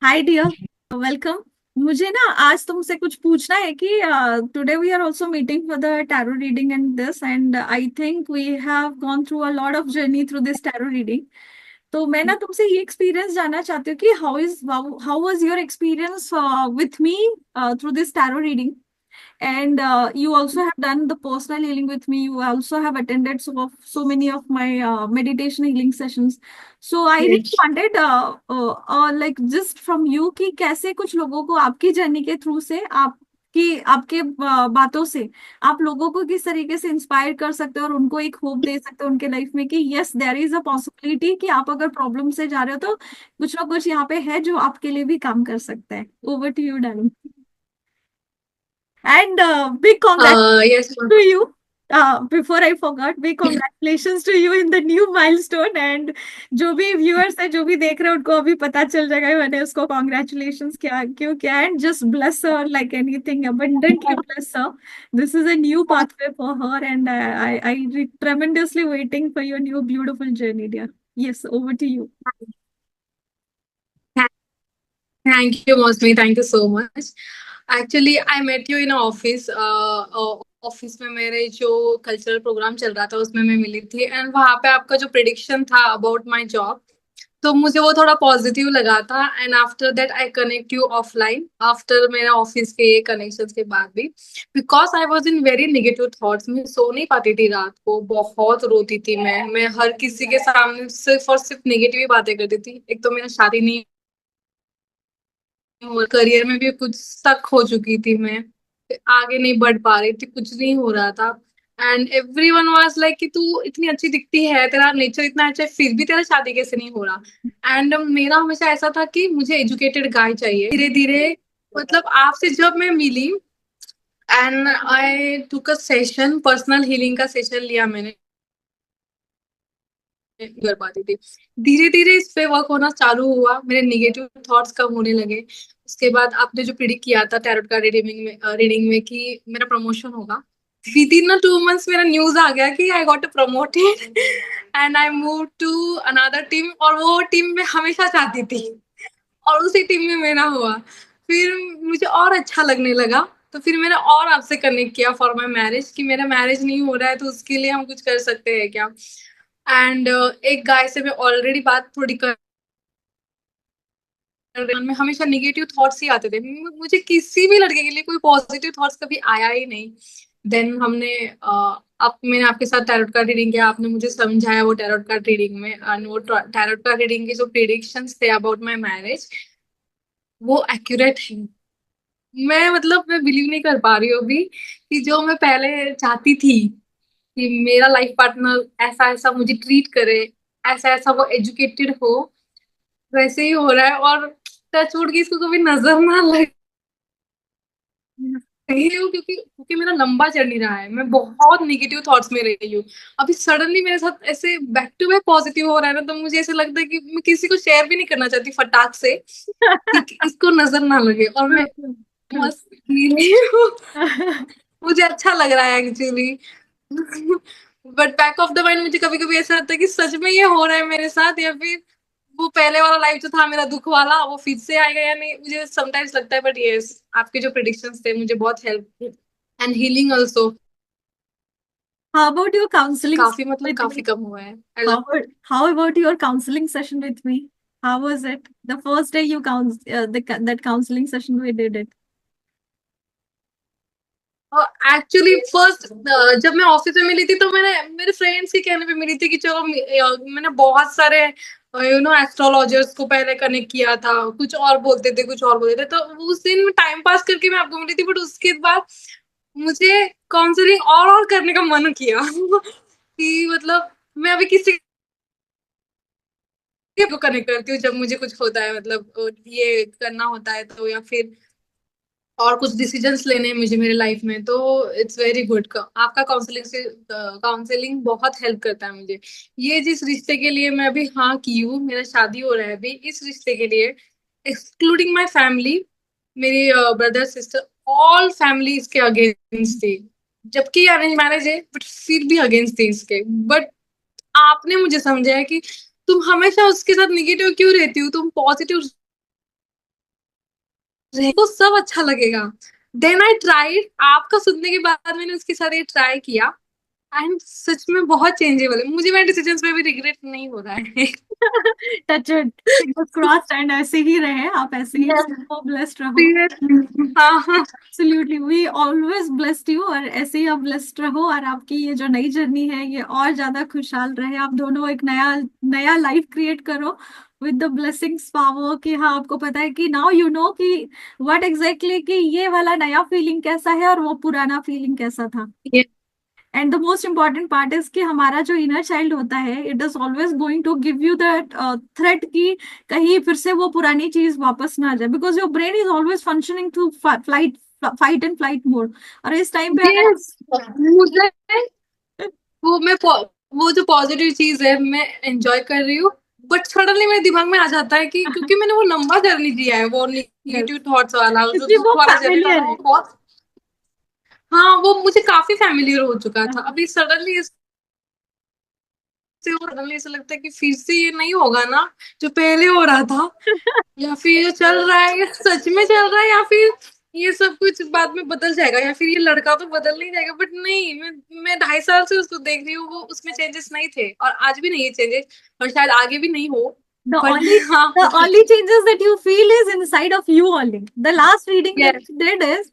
Hi dear, welcome. मुझे ना आज तुमसे कुछ पूछना है कि today we are also meeting for the tarot reading and this and I think we have gone through a lot of journey through this tarot reading. तो मैं ना तुमसे ये एक्सपीरियंस जानना चाहती हूँ कि how was your experience with me through this tarot reading. And you also have done the personal healing with me. You also have attended so many of my meditation healing sessions. So I really Yes. wanted like just from you कि कैसे कुछ लोगों को आपकी journey के through से आपके बातों से आप लोगों को किस तरीके से इंस्पायर कर सकते हो और उनको एक होप दे सकते हो उनके लाइफ में कि yes there is a possibility कि आप अगर प्रॉब्लम से जा रहे हो तो कुछ ना कुछ यहाँ पे है जो आपके लिए भी काम कर सकता है। Over to you darling. And big Yes, congratulations to you. Before I forgot, big congratulations to you in the new milestone. And जो भी viewers है जो भी देख रहे हैं उनको अभी पता चल जाएगा मैंने उसको congratulations क्या क्यों क्या and just bless her like anything abundantly bless her. This is a new pathway for her and I tremendously waiting for your new beautiful journey, dear. Yes, over to you. thank you, Mosmi. Thank you so much. Actually, I met you in office office में मेरे जो cultural programme चल रहा था उसमें मैं मिली थी and वहां पे आपका जो प्रिडिक्शन था अबाउट माय जॉब, तो मुझे वो थोड़ा पॉजिटिव लगा था and after that I connect you offline after मेरे ऑफिस के ये कनेक्शन के बाद भी, because I was in very negative thoughts. मैं सो नहीं पाती थी रात को, बहुत रोती थी मैं हर किसी के सामने सिर्फ और सिर्फ नेगेटिव ही बातें करती थी। एक तो मेरा शादी नहीं हुआ, करियर में भी कुछ स्टक हो चुकी थी मैं, आगे नहीं बढ़ पा रही थी, कुछ नहीं हो रहा था। And every one was like कि तू इतनी अच्छी दिखती है, तेरा नेचर इतना अच्छा है, फिर भी तेरा शादी कैसे नहीं हो रहा। एंड मेरा हमेशा ऐसा था कि मुझे एजुकेटेड गाय चाहिए। धीरे धीरे मतलब आपसे जब मैं मिली and I took a session, personal healing का सेशन लिया मैंने, कर पाती थी। धीरे धीरे इस पे वर्क होना चालू हुआ, मेरे निगेटिव थॉट्स कम होने लगे। उसके बाद आपने जो प्रिडिक्ट किया था टैरोट कार्ड रीडिंग में कि मेरा प्रमोशन होगा, विद इन 2 मंथ्स मेरा न्यूज आ गया कि I got promoted and I move to another team, और वो टीम में हमेशा चाहती थी और उसी टीम में मेरा हुआ। फिर मुझे और अच्छा लगने लगा, तो फिर मैंने और आपसे कनेक्ट किया फॉर माई मैरिज कि मेरा मैरिज नहीं हो रहा है तो उसके लिए हम कुछ कर सकते हैं क्या। एंड एक गाय से मैं ऑलरेडी बात थोड़ी कर में हमेशा निगेटिव थॉट्स ही आते थे, मुझे किसी भी लड़के के लिए कोई पॉजिटिव थॉट्स कभी आया ही नहीं। देन हमने अब मैंने आपके साथ टैरोट कार्ड रीडिंग किया, आपने मुझे समझाया वो टैरोट कार्ड रीडिंग में, एंड वो टैरोट कार्ड रीडिंग के जो प्रिडिक्शंस थे अबाउट माय मैरिज वो एक्यूरेट है। मैं बिलीव नहीं कर पा रही हूँ अभी कि जो मैं पहले चाहती थी कि मेरा लाइफ पार्टनर ऐसा ऐसा मुझे ट्रीट करे, ऐसा ऐसा वो एजुकेटेड हो, वैसे ही हो रहा है। और टच वुड की इसको कभी नजर ना लगे हो, क्योंकि क्योंकि मेरा लंबा जर्नी रहा है, मैं बहुत निगेटिव थॉट्स में रही हूँ। अभी सडनली मेरे साथ ऐसे बैक टू बैक पॉजिटिव हो रहा है ना, तो मुझे ऐसे लगता है कि मैं किसी को शेयर भी नहीं करना चाहती फटाक से कि इसको नजर ना लगे, और मैं मस्त नीली हूँ। मुझे अच्छा लग रहा है actually. But back of the mind मुझे कभी कभी ऐसा लगता है कि सच में ये हो रहा है मेरे साथ, या फिर वो पहले वाला लाइफ जो था मेरा दुख वाला वो फिर से आएगा या नहीं, मुझे समटाइम्स लगता है। बट यस, आपके जो प्रिडिक्शंस थे मुझे बहुत help and healing also How about your counseling काफी मतलब with काफी me? कम हुआ है। How about your counseling session with me? How was it? The first day you that counseling session we did it. Actually first जब मैं office में मिली थी तो मैंने मेरे फ्रेंड्स के कहने पे मिली थी कि चलो मैंने बहुत सारे एस्ट्रोलॉजर्स को पहले कनेक्ट किया था, कुछ और बोलते थे कुछ और बोलते थे, तो उस दिन टाइम पास करके मैं आपको मिली थी। बट उसके बाद मुझे काउंसलिंग और करने का मन किया कि मतलब मैं अभी किसी को कनेक्ट करती हूँ जब मुझे कुछ होता है, मतलब ये करना होता है तो, या फिर और कुछ डिसीजंस लेने हैं मुझे मेरे लाइफ में, तो इट्स वेरी गुड। आपका काउंसलिंग बहुत हेल्प करता है मुझे। ये जिस रिश्ते के लिए मैं अभी हाँ की हूँ, मेरा शादी हो रहा है अभी, इस रिश्ते के लिए एक्सक्लूडिंग माई फैमिली, मेरी ब्रदर सिस्टर, ऑल फैमिली इसके अगेंस्ट थी। जबकि अरेंज मैरिज है बट फिर भी अगेंस्ट थी इसके। बट आपने मुझे समझाया कि तुम हमेशा उसके साथ निगेटिव क्यों रहती हो, तुम पॉजिटिव वो सब अच्छा लगेगा। देन आई ट्राइड, आपका सुनने के बाद मैंने उसके साथ ये ट्राई किया, एंड सच में बहुत चेंजेबल है। मुझे मेरे डिसीजंस में भी रिग्रेट नहीं हो रहा है। Touch wood, fingers crossed, and ऐसे ही रहे आप, ऐसे ही ब्लेस्ड रहो। सीरियसली हाँ हाँ। Absolutely, we always blessed you, और ऐसे ही आप ब्लेस्ड रहो, और आपकी ये जो नई जर्नी है ये और ज्यादा खुशहाल रहे। आप दोनों एक नया नया लाइफ क्रिएट करो विद द ब्लेसिंग्स पावर, कि हाँ आपको पता है कि नाउ यू नो कि व्हाट एग्जैक्टली कि ये वाला नया फीलिंग कैसा है और वो पुराना फीलिंग कैसा था। ये and the most important part is कि हमारा जो इनर चाइल्ड होता है, it is always going to give you that threat कि कहीं फिर से वो पुरानी चीज वापस ना आ जाए, because your brain is always functioning through flight, fight and flight mode. और इस टाइम पे अगर yes, मुझे वो मैं वो जो पॉजिटिव चीज है मैं एंजॉय कर रही हूँ, बट सडनली मेरे दिमाग में आ जाता है कि क्योंकि मैंने वो लंबा जर्नी जिया है, वो यस, निगेटिव थॉट्स वाला, जो क्योंकि वो दुख वाला जर्नी था ना, फैमिलियर वो है। बहुत, हाँ वो मुझे काफी फैमिलियर हो चुका था। अभी सडनली इससे सडनली ऐसा लगता है कि फिर से ये नहीं होगा ना जो पहले हो रहा था, या फिर ये चल रहा है, ये सच में चल रहा है, या फिर ये सब कुछ बाद में बदल जाएगा, या फिर ये लड़का तो बदल नहीं जाएगा। बट नहीं, मैं 2.5 साल से उसको देख रही हूँ, वो उसमें चेंजेस नहीं थे, और आज भी नहीं है चेंजेस, और शायद आगे भी नहीं हो। The बट only हाँ the only changes that you feel is inside of you only. The last reading that yes you did is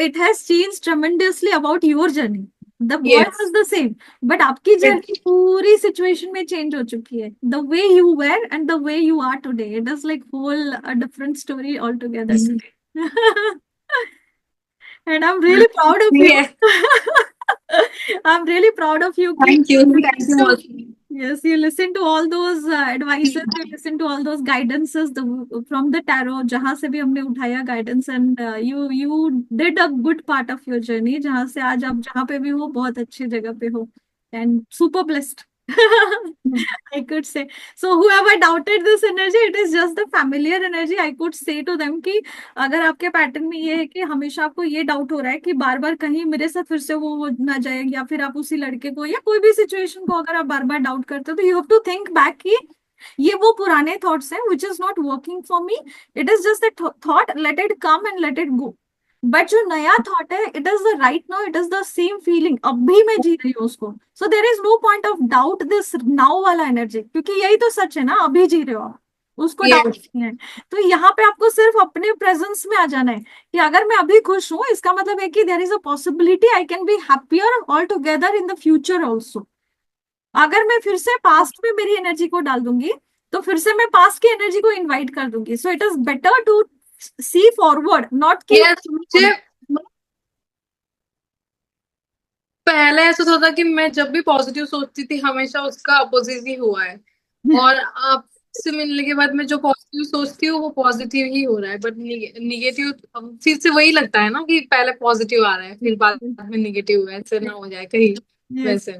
it has changed tremendously about your journey. The boy yes was the same, but आपकी journey पूरी situation में change हो चुकी है. The way you were and the way you are today, it is like whole a different story altogether. And I'm really proud of you. Yes I'm really proud of you कि thank you. yes, you listen to all those advices, you listen to all those guidances from the tarot, जहां से भी हमने उठाया guidance, and you did a good part of your journey, जहां से आज आप जहां पे भी हो बहुत अच्छी जगह पे हो, and super blessed. I could say. So whoever doubted this energy, it is just the familiar energy. I could say to them कि अगर आपके पैटर्न में ये है कि हमेशा आपको ये डाउट हो रहा है कि बार बार कहीं मेरे साथ फिर से वो हो ना जाए, या फिर आप उसी लड़के को या कोई भी सिचुएशन को अगर आप बार बार डाउट करते हो, तो you have to think back कि ये वो पुराने थॉट्स हैं which is not working for me. It is just thought, let it come and let it go. But जो नया थॉट है, it is the right now, it is the same feeling, अब भी मैं जी रही हूँ उसको। So there is no point of doubt this now वाला एनर्जी, क्योंकि यही तो सच है ना, अभी जी रहे हो आप, उसको डाउट यस नहीं है। तो यहाँ पे आपको सिर्फ अपने प्रेजेंस में आ जाना है कि अगर मैं अभी खुश हूँ, इसका मतलब है कि there is a possibility I can be happier all together in the future also. अगर मैं फिर से पास्ट में मेरी एनर्जी को डाल दूंगी, तो फिर से मैं पास्ट की एनर्जी को इनवाइट कर दूंगी। So it is better to see forward, not कि यस मुझे पहले ऐसा होता था कि मैं जब भी पॉजिटिव सोचती थी हमेशा उसका अपोजिट ही हुआ है, और आपसे मिलने के बाद मैं जो पॉजिटिव सोचती हूँ वो पॉजिटिव ही हो रहा है। बट निगेटिव फिर से वही लगता है ना कि पहले पॉजिटिव आ रहा है फिर बाद में निगेटिव, ऐसे ना हो जाए कहीं यस, वैसे।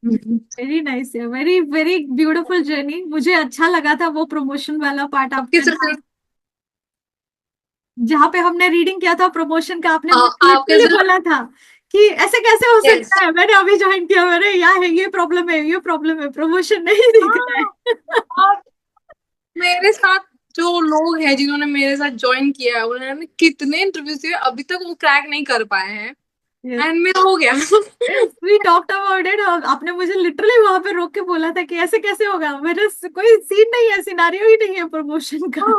Very nice, very very beautiful journey. मुझे अच्छा लगा था वो प्रमोशन वाला पार्ट आपका, किस तरह जहाँ पे हमने रीडिंग किया था प्रमोशन का, आपने मुझे आपके लिटरली बोला था कि ऐसे कैसे हो यस सकता है, मैंने अभी ज्वाइन किया, मैंने यहाँ है, ये प्रॉब्लम है, ये प्रॉब्लम है, प्रमोशन नहीं दिख रहा हाँ, है। और मेरे साथ जो लोग हैं जिन्होंने मेरे साथ ज्वाइन किया है उन्होंने कितने इंटरव्यूज दिए, अभी तक वो क्रैक नहीं कर पाए हैं, यस, एंड मेरा हो गया। वी टॉक्ड अबाउट इट, और आपने मुझे लिटरली वहां पे रोक के बोला था कि ऐसे कैसे होगा, मेरे कोई सीन नहीं है, सिनारियो ही नहीं है प्रमोशन का।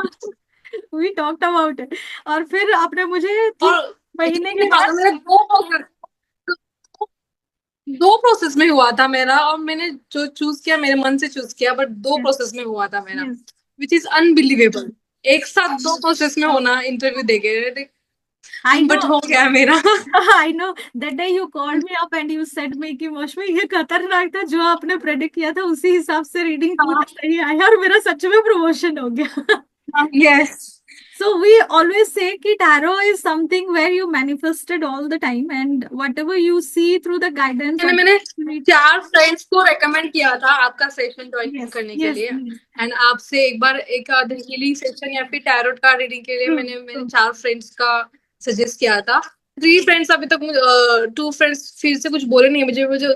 वी टॉक्ड अबाउट इट, और फिर आपने मुझे ठीक और महीने यकीन के नहीं मानो, बाद। मेरे दो प्रोसेस में हुआ था मेरा, और मैंने जो चूज किया मेरे मन से चूज किया, बट दो यस, प्रोसेस में हुआ था मेरा, यस, विच इज अनबिलीवेबल। एक साथ दो प्रोसेस में होना इंटरव्यू देके, आई नो। बट हो गया मेरा। I know that day you called me up and you said me कि मौसमी ये खतरनाक था, जो आपने प्रेडिक्ट किया था उसी हिसाब से रीडिंग पूरा सही आया, और मेरा सच में प्रमोशन हो गया। Yes So we always say कि tarot is something where you manifested all the time, and whatever you see through the guidance, whatever मैंने you read, 4 फ्रेंड्स को रेकमेंड किया था आपका सेशन ज्वाइन yes, करने के yes, लिए, yes, एंड आपसे एक बार एक आध हीलिंग सेशन या फिर टैरोट कार्ड रीडिंग के लिए true, मैंने मेरे true, 4 फ्रेंड्स का सजेस्ट किया था। 3 फ्रेंड्स अभी तक मुझे 2 फ्रेंड्स फिर से कुछ बोले नहीं है मुझे, मुझे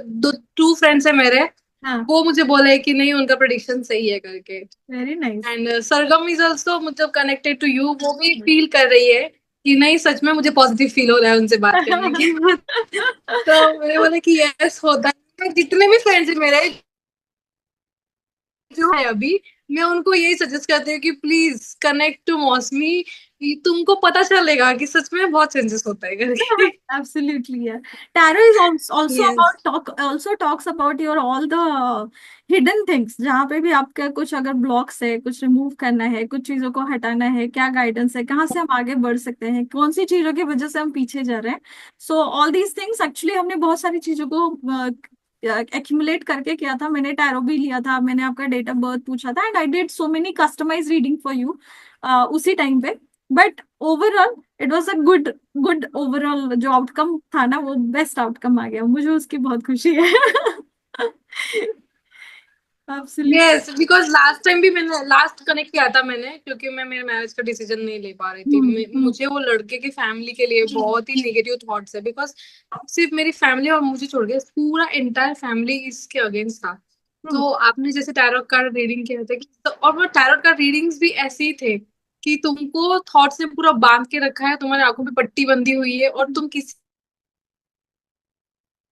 2 फ्रेंड्स है मेरे हाँ। वो मुझे बोले कि नहीं उनका प्रेडिक्शन सही है करके। Very nice. And Sargam is also मतलब कनेक्टेड टू यू, वो भी फील कर रही है कि नहीं सच में मुझे पॉजिटिव फील हो रहा है उनसे बात करने के बाद। तो मैंने बोला कि यस होता है, जितने भी फ्रेंड्स हैं मेरे जो है अभी, मैं उनको यही सजेस्ट करती हूँ कि प्लीज कनेक्ट टू मौसमी, तुमको पता चलेगा कि सच में बहुत चेंजेस होता है करके। Absolutely, yeah. Tarot is also yes about also talks about your all the hidden things. जहाँ पे भी आपका कुछ अगर ब्लॉक्स है, कुछ रिमूव करना है, कुछ चीजों को हटाना है, क्या गाइडेंस है, कहाँ से हम आगे बढ़ सकते हैं, कौन सी चीजों की वजह से हम पीछे जा रहे हैं। So all these things actually हमने बहुत सारी चीजों को एक्यूमुलेट करके किया था। मैंने टैरो भी लिया था, मैंने आपका डेट ऑफ बर्थ पूछा था, and I did so many customise reading for you उसी टाइम पे। But overall it was a good good overall जो आउटकम था ना, वो बेस्ट आउटकम आ गया, मुझे उसकी बहुत खुशी है। Absolutely. Yes, because last time भी मैंने लास्ट कनेक्ट किया था मैंने, क्योंकि मैं मेरे मैरिज का डिसीजन नहीं ले पा रही थी। मुझे वो लड़के की फैमिली के लिए बहुत ही नेगेटिव थॉट्स है, बिकॉज सिर्फ मेरी फैमिली और मुझे छोड़ के पूरा एंटायर फैमिली इसके अगेंस्ट था। तो आपने जैसे टैरो कार्ड रीडिंग किया था तो, और वो टैरो कार्ड रीडिंग्स भी ऐसे ही थे कि तुमको थॉट्स ने पूरा बांध के रखा है, तुम्हारी आंखों पे पट्टी बंधी हुई है और तुम किसी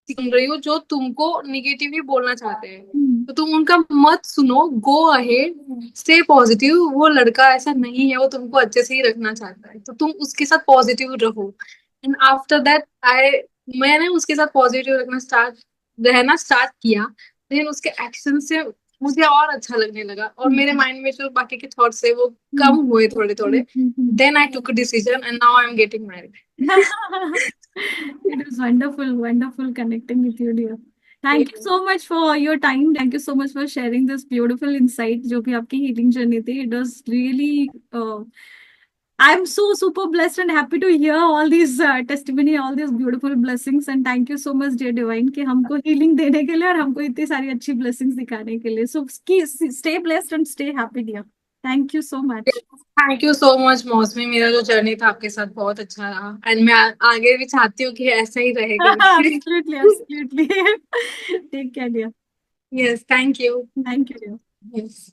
सुन रही हो जो तुमको निगेटिवली बोलना चाहते हैं, तो तुम उनका मत सुनो, गो अहेड, स्टे पॉजिटिव। वो लड़का ऐसा नहीं है, वो तुमको अच्छे से ही रखना चाहता है, तो तुम उसके साथ पॉजिटिव रहो। एंड आफ्टर दैट आई मैंने उसके साथ पॉजिटिव रहना स्टार्ट किया। लेकिन उसके एक्शन से मुझे और अच्छा लगने लगा, और मेरे माइंड में जो बाकी के थॉट्स है वो कम हुए थोड़े थोड़े। Then I took a decision and now I am getting married. It was wonderful, wonderful connecting with you, dear. Thank you so much for your time. Thank you so much for sharing this beautiful insight जो भी आपकी healing journey थी. It was really I'm so super blessed and happy to hear all these testimony, all these beautiful blessings, and thank you so much, dear Divine, कि हमको healing देने के लिए और हमको इतनी सारी अच्छी blessings दिखाने के लिए. So stay blessed and stay happy, dear. Thank you so much. Thank you so much मौसमी, मेरा जो जर्नी था आपके साथ बहुत अच्छा रहा, एंड मैं आगे भी चाहती हूँ कि ऐसा ही रहे करके। Absolutely, absolutely. Take care, dear. Yes, thank you. Thank you, dear. Yes.